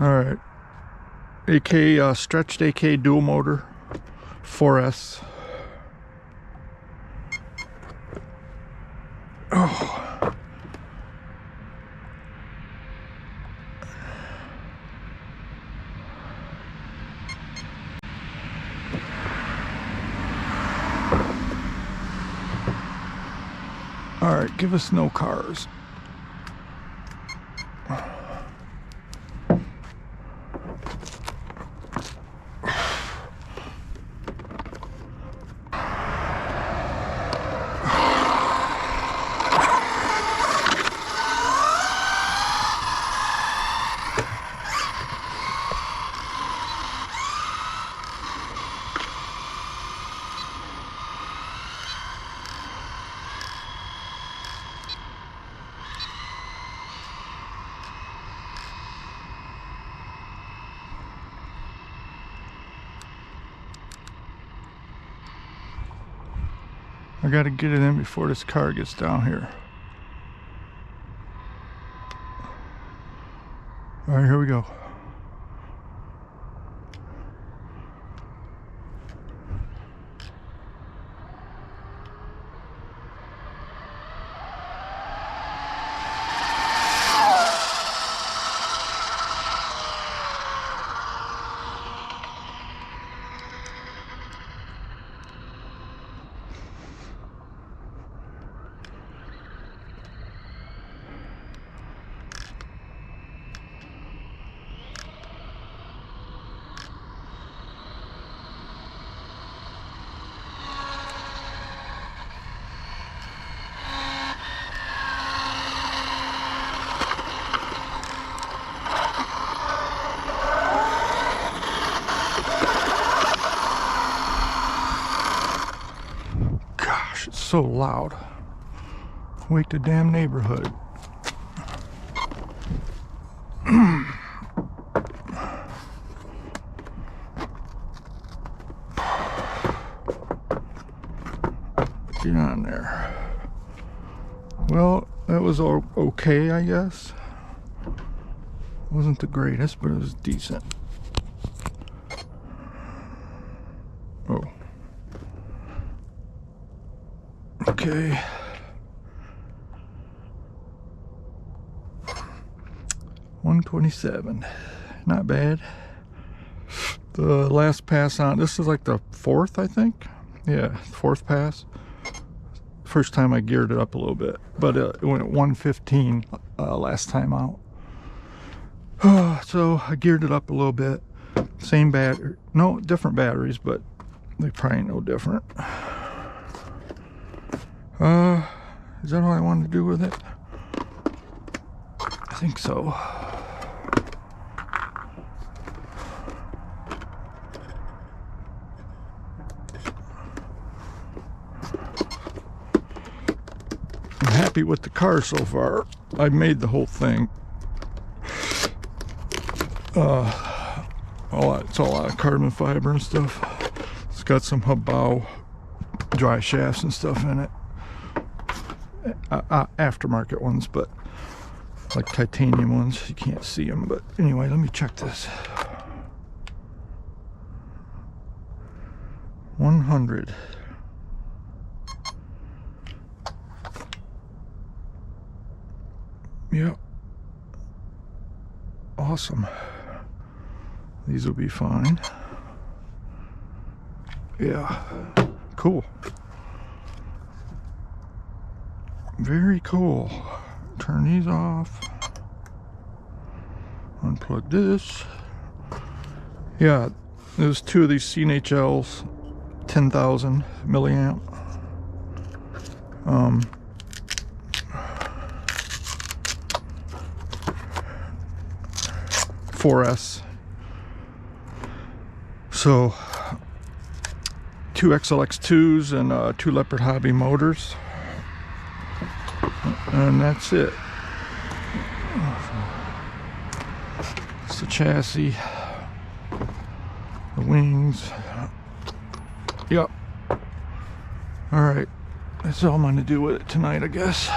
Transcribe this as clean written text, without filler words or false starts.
Alright. Stretched AK dual motor 4S. Oh. Alright, give us no cars. I gotta get it in before this car gets down here. Alright, here we go. It's so loud. Wake the damn neighborhood. Get on there. Well, that was okay, I guess. Wasn't the greatest, but it was decent. Oh. Okay. $127. Not bad. The last pass on, this is like the fourth, I think. Yeah, fourth pass. First time I geared it up a little bit, but it went at 115 last time out. So I geared it up a little bit. Same battery, no different batteries, but they probably ain't no different. Is that all I wanted to do with it? I think so. I'm happy with the car so far. I made the whole thing. It's all out of carbon fiber and stuff. It's got some Habao dry shafts and stuff in it. Aftermarket ones, but like titanium ones. You can't see them, but anyway, let me check this. 100. Yep. Awesome. These will be fine. Yeah. Cool. Very cool. Turn these off. Unplug this. Yeah, there's two of these CNHLs, 10,000 milliamp. 4S. So 2 XLX2s and 2 Leopard Hobby motors, and that's it. It's the chassis, the wings. Yep. All right, that's all I'm gonna do with it tonight, I guess.